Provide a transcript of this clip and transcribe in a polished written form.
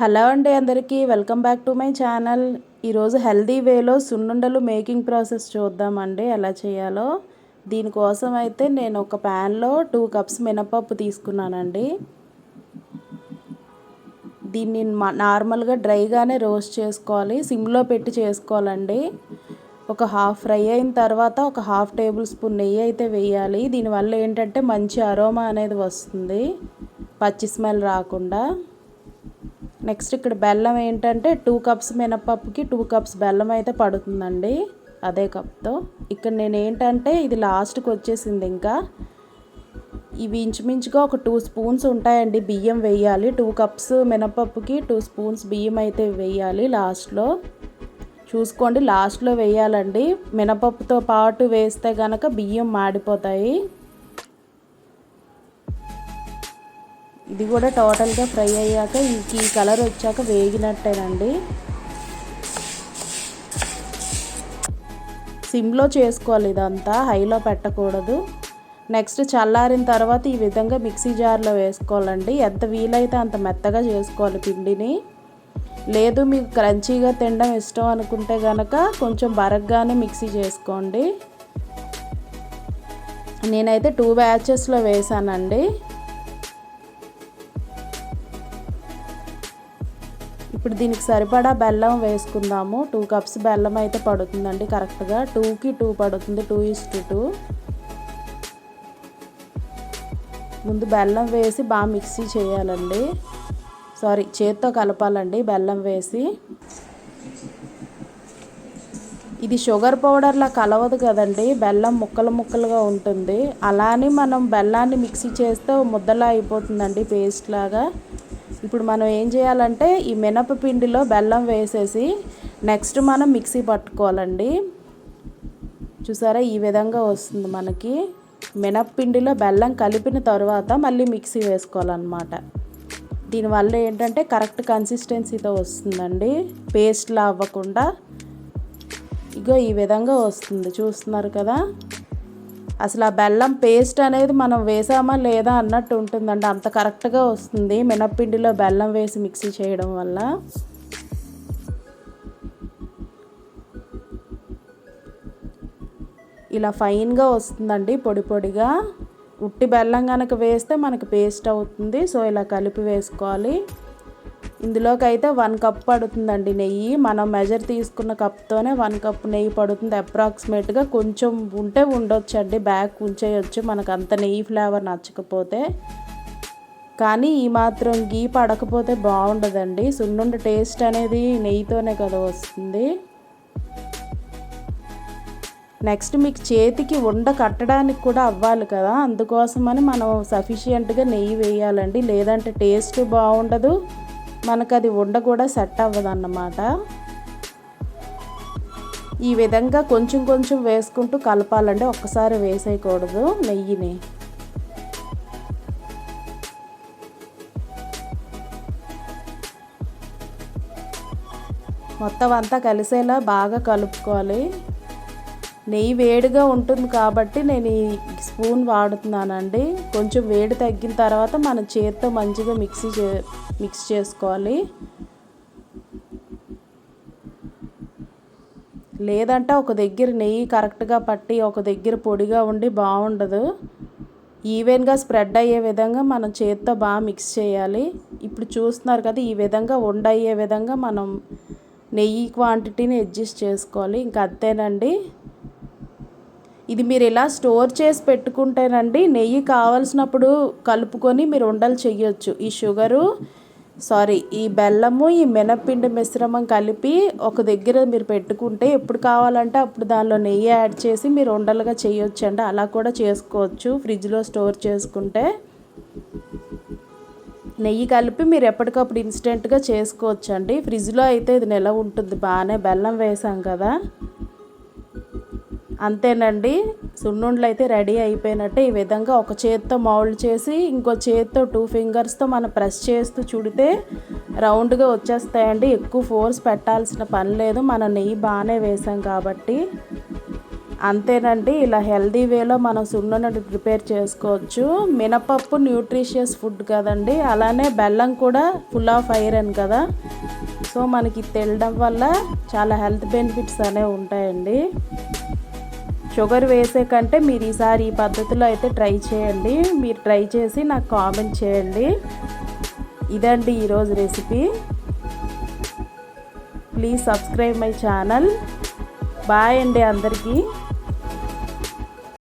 Hello అండి, అందరికీ welcome back to my channel. ఈరోజు హెల్దీ వేలో సున్నుండలు మేకింగ్ ప్రాసెస్ చూద్దామండి ఎలా చేయాలో. దీనికోసం అయితే నేను ఒక ప్యాన్లో 2 కప్స్ మినపప్పు తీసుకున్నానండి. దీన్ని నార్మల్గా డ్రైగానే రోస్ట్ చేసుకోవాలి, సిమ్లో పెట్టి చేసుకోవాలండి. ఒక హాఫ్ ఫ్రై అయిన తర్వాత ఒక హాఫ్ టేబుల్ స్పూన్ నెయ్యి అయితే వేయాలి. దీనివల్ల ఏంటంటే మంచి అరోమా అనేది వస్తుంది, పచ్చి స్మెల్ రాకుండా. నెక్స్ట్ ఇక్కడ బెల్లం ఏంటంటే 2 కప్స్ మినపప్పుకి 2 కప్స్ బెల్లం అయితే పడుతుందండి, అదే కప్తో. ఇక్కడ నేను ఏంటంటే ఇది లాస్ట్కి వచ్చేసింది. ఇంకా ఇవి ఇంచుమించుగా ఒక 2 స్పూన్స్ ఉంటాయండి బియ్యం వేయాలి. 2 కప్స్ మినపప్పుకి 2 స్పూన్స్ బియ్యం అయితే వేయాలి లాస్ట్లో. చూసుకోండి, లాస్ట్లో వేయాలండి. మినపప్పుతో పాటు వేస్తే కనుక బియ్యం మాడిపోతాయి. ఇది కూడా టోటల్గా ఫ్రై అయ్యాక ఈ కలర్ వచ్చాక వేగినట్టేనండి. సిమ్లో చేసుకోవాలి, ఇదంతా హైలో పెట్టకూడదు. నెక్స్ట్ చల్లారిన తర్వాత ఈ విధంగా మిక్సీ జార్లో వేసుకోవాలండి. ఎంత వీలైతే అంత మెత్తగా చేసుకోవాలి పిండిని. లేదు మీకు క్రంచీగా తినడం ఇష్టం అనుకుంటే కనుక కొంచెం బరగ్గానే మిక్సీ చేసుకోండి. నేనైతే 2 బ్యాచెస్లో వేసానండి. ఇప్పుడు దీనికి సరిపడా బెల్లం వేసుకుందాము. 2 కప్స్ బెల్లం అయితే పడుతుందండి కరెక్ట్గా. 2కి 2 పడుతుంది, 2:2. ముందు బెల్లం వేసి బాగా మిక్సీ చేయాలండి. చేత్తో కలపాలండి బెల్లం వేసి. ఇది షుగర్ పౌడర్లా కలవదు కదండి, బెల్లం ముక్కలు ముక్కలుగా ఉంటుంది. అలానే మనం బెల్లాన్ని మిక్సీ చేస్తే ముద్దలా అయిపోతుందండి, పేస్ట్ లాగా. ఇప్పుడు మనం ఏం చేయాలంటే ఈ మినపపిండిలో బెల్లం వేసేసి నెక్స్ట్ మనం మిక్సీ పట్టుకోవాలండి. చూసారా, ఈ విధంగా వస్తుంది మనకి. మినపపిండిలో బెల్లం కలిపిన తర్వాత మళ్ళీ మిక్సీ వేసుకోవాలన్నమాట. దీనివల్ల ఏంటంటే కరెక్ట్ కన్సిస్టెన్సీతో వస్తుందండి, పేస్ట్లా అవ్వకుండా. ఇగో ఈ విధంగా వస్తుంది, చూస్తున్నారు కదా. అసలు ఆ బెల్లం పేస్ట్ అనేది మనం వేసామా లేదా అన్నట్టు ఉంటుందండి, అంత కరెక్ట్గా వస్తుంది మినప్పిండిలో బెల్లం వేసి మిక్సీ చేయడం వల్ల. ఇలా ఫైన్గా వస్తుందండి, పొడి పొడిగా. ఉట్టి బెల్లం కనుక వేస్తే మనకి పేస్ట్ అవుతుంది. సో ఇలా కలిపి వేసుకోవాలి. ఇందులోకి అయితే 1 కప్ పడుతుందండి నెయ్యి. మనం మెజర్ తీసుకున్న కప్తోనే 1 కప్ నెయ్యి పడుతుంది అప్రాక్సిమేట్గా. కొంచెం ఉంటే ఉండొచ్చండి, బ్యాక్ ఉంచేయచ్చు మనకు అంత నెయ్యి ఫ్లేవర్ నచ్చకపోతే. కానీ ఈ మాత్రం గీ పడకపోతే బాగుండదండి. సున్నుండ టేస్ట్ అనేది నెయ్యితోనే కదా వస్తుంది. నెక్స్ట్ మీకు చేతికి ఉండ కట్టడానికి కూడా అవ్వాలి కదా, అందుకోసమని మనం సఫిషియెంట్గా నెయ్యి వేయాలండి. లేదంటే టేస్ట్ బాగుండదు, మనకు అది ఉండ కూడా సెట్ అవ్వదన్నమాట. ఈ విధంగా కొంచెం కొంచెం వేసుకుంటూ కలపాలండి, ఒక్కసారి వేసేయకూడదు నెయ్యిని. మొత్తం అంతా కలిసేలా బాగా కలుపుకోవాలి. నెయ్యి వేడిగా ఉంటుంది కాబట్టి నేను ఈ స్పూన్ వాడుతున్నానండి. కొంచెం వేడి తగ్గిన తర్వాత మన చేతితో మంచిగా మిక్స్ చేసుకోవాలి. లేదంటే ఒక దగ్గర నెయ్యి కరెక్ట్గా పట్టి ఒక దగ్గర పొడిగా ఉండి బాగుండదు. ఈవెన్గా స్ప్రెడ్ అయ్యే విధంగా మనం చేతితో బాగా మిక్స్ చేయాలి. ఇప్పుడు చూస్తున్నారు కదా, ఈ విధంగా ఉండయ్యే విధంగా మనం నెయ్యి క్వాంటిటీని అడ్జస్ట్ చేసుకోవాలి. ఇంకా అంతేనండి. ఇది మీరు ఇలా స్టోర్ చేసి పెట్టుకుంటేనండి నెయ్యి కావాల్సినప్పుడు కలుపుకొని మీరు ఉండలు చేయొచ్చు. ఈ బెల్లము ఈ మినప్పిండి మిశ్రమం కలిపి ఒక దగ్గర మీరు పెట్టుకుంటే ఎప్పుడు కావాలంటే అప్పుడు దానిలో నెయ్యి యాడ్ చేసి మీరు ఉండలుగా చేయొచ్చు అండి. అలా కూడా చేసుకోవచ్చు ఫ్రిడ్జ్లో స్టోర్ చేసుకుంటే. నెయ్యి కలిపి మీరు ఎప్పటికప్పుడు ఇన్స్టెంట్గా చేసుకోవచ్చు అండి. ఫ్రిడ్జ్లో అయితే ఇది నిల్వ ఉంటుంది బాగానే, బెల్లం వేసాం కదా. అంతేనండి, సున్నుండలు అయితే రెడీ అయిపోయినట్టే. ఈ విధంగా ఒక చేత్తో మౌల్డ్ చేసి ఇంకో చేత్తో 2 ఫింగర్స్తో మనం ప్రెస్ చేస్తూ చుడితే రౌండ్గా వచ్చేస్తాయండి. ఎక్కువ ఫోర్స్ పెట్టాల్సిన పని లేదు, మనం నెయ్యి బాగానే వేసాం కాబట్టి. అంతేనండి, ఇలా హెల్దీ వేలో మనం సున్నుండలు ప్రిపేర్ చేసుకోవచ్చు. మినపప్పు న్యూట్రిషియస్ ఫుడ్ కదండి, అలానే బెల్లం కూడా ఫుల్ ఆఫ్ ఐరన్ కదా. సో మనకి తినడం వల్ల చాలా హెల్త్ బెనిఫిట్స్ అనేవి ఉంటాయండి. షుగర్ వేసే కంటే మీరు ఈసారి ఈ పద్ధతిలో అయితే ట్రై చేయండి. మీరు ట్రై చేసి నాకు కామెంట్ చేయండి. ఇదండి ఈరోజు recipe. Please subscribe my channel. Bye అండి అందరికీ.